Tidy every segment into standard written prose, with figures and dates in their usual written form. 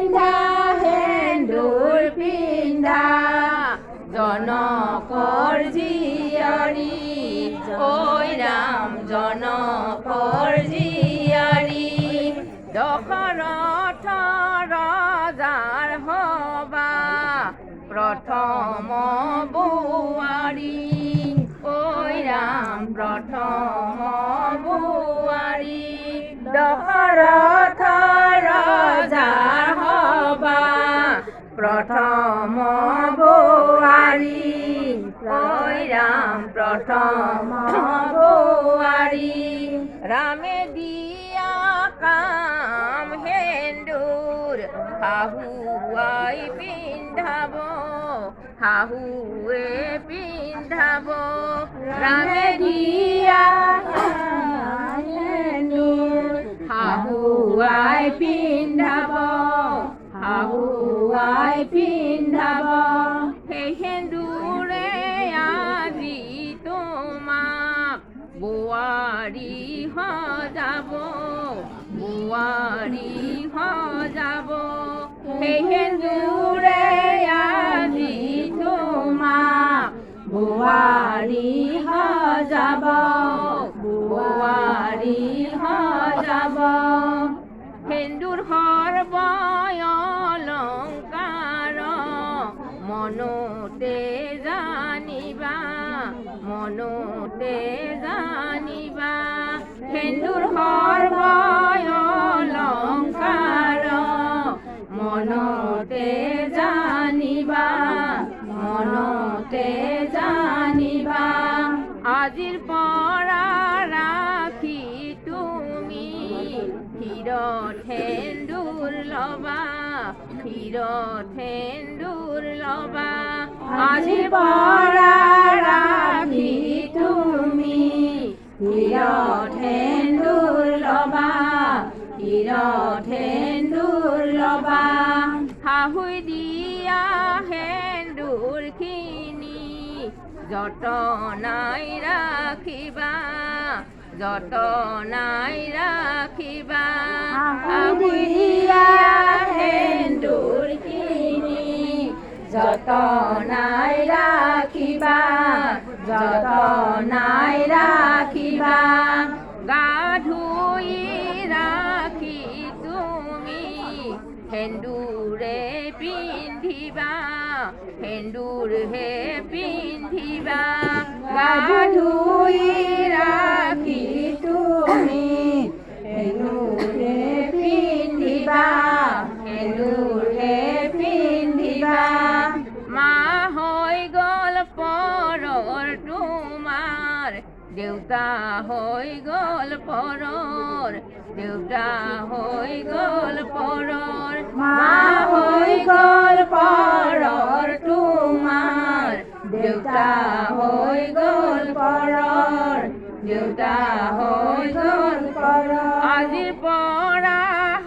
পিন্ধা সেন্দুৰ পিন্ধা জনকৰ জীয়ৰী ঐ ৰাম জনকৰ জীয়ৰী দশৰথ ৰজাৰ হবা প্ৰথম বোৱাৰী ঐ ৰাম প্ৰথম বোৱাৰী দশৰথ ৰজাৰ হবা প্ৰথম বোৱাৰী ঐ ৰাম প্ৰথম বোৱাৰী ৰামে দিয়া কাম সেন্দুৰ শাহুৱাই পিন্ধাব শাহুৱে পিন্ধাব ৰামে দিয়া সেন্দুৰ শাহুৱাই পিন্ধাব শাহুৱাই পিন্ধাব সেই সেন্দুৰে আজি তোমাক বোৱাৰী সজাব বোৱাৰী সজাব সেই সেন্দুৰে আজি তোমাক বোৱাৰী সজাব বোৱাৰী সজাব সেন্দুৰ সৰ্বই অলংকাৰ মনতে জানিবা মনতে জানিবা সেন্দুৰ সৰ্বই অলংকাৰ মনতে জানিবা মনতে জানিবা আজিৰ পৰা ৰাখি তুমি শিৰত সেন্দুৰ ল'বা শিৰত সেন্দুৰ ল'বা আজিৰ পৰা ৰাখি তুমি শিৰত সেন্দুৰ ল'বা শিৰত সেন্দুৰ ল'বা শাহুই দিয়া সেন্দুৰখিনি যতনাই ৰাখিবা যতনাই ৰাখিবা শাহুই দিয়া সেন্দুৰখিনি যতনাই ৰাখিবা যতনাই ৰাখিবা গা ধুই ৰাখি তুমি সেন্দুৰে পিন্ধিবা সেন্দুৰহে পিন্ধিবা গা ধুই ৰাখি তুমি সেন্দুৰে পিন্ধিবা সেন্দুৰহে পিন্ধিবা মা হৈ গ'ল পৰৰ তোমাৰ দেউতা হৈ গ'ল পৰৰ দেউতা হৈ গ'ল পৰৰ মা হৈ গ'ল পৰৰ তোমাৰ দেউতা হৈ গ'ল পৰৰ দেউতা হৈ গ'ল পৰৰ আজিৰ পৰা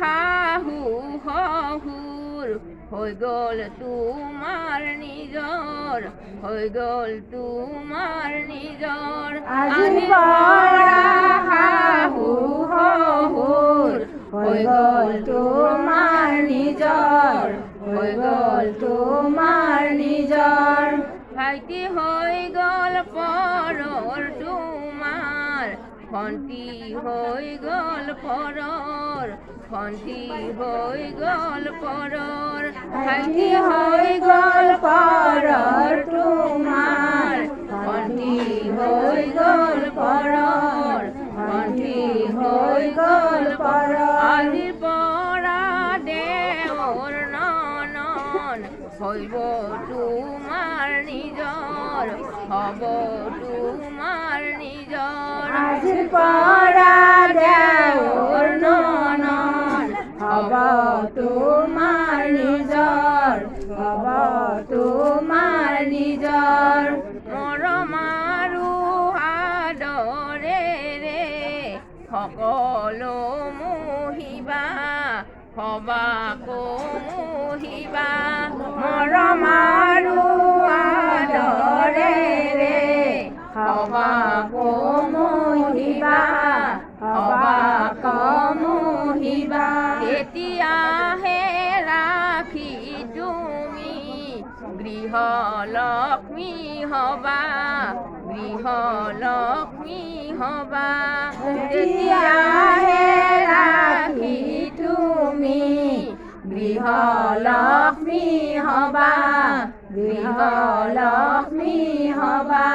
শাহু শহুৰ হৈ গ'ল তোমাৰ নিজৰ হৈ গ'ল তোমাৰ নিজৰ আজিৰ পৰা শাহু শহুৰ হৈ গ'ল তোমাৰ নিজৰ হৈ গ'ল তোমাৰ নিজৰ ভাইটি হৈ গ'ল পৰৰ তোমাৰ ভণ্টি হৈ গ'ল পৰৰ ভণ্টি হৈ গ'ল পৰৰ ভাইটি হৈ গ'ল পৰৰ তোমাৰ ভণ্টি হৈ গ'ল পৰৰ ভণ্টি হৈ গ'ল পৰৰ আজিৰ পৰা দেৱৰ ননন হইব তোমাৰ নিজৰ হ'ব তোমাৰ নিজৰ আজিৰ পৰা দেৱৰ ননন হ'ব তোমাৰ নিজৰ হ'ব তোমাৰ নিজৰ মৰম আৰু আদৰেৰে সকলো মুহিবা সবাকো মুহিবা মৰম আৰু আদৰেৰে সবাকো মুহিবা সবাকো মুহিবা এতিয়াহে গৃহ লক্ষ্মী হবা, গৃহ লক্ষ্মী হবা। তেতিয়াহে ৰাখি তুমি গৃহ লক্ষ্মী হবা, গৃহ লক্ষ্মী হবা।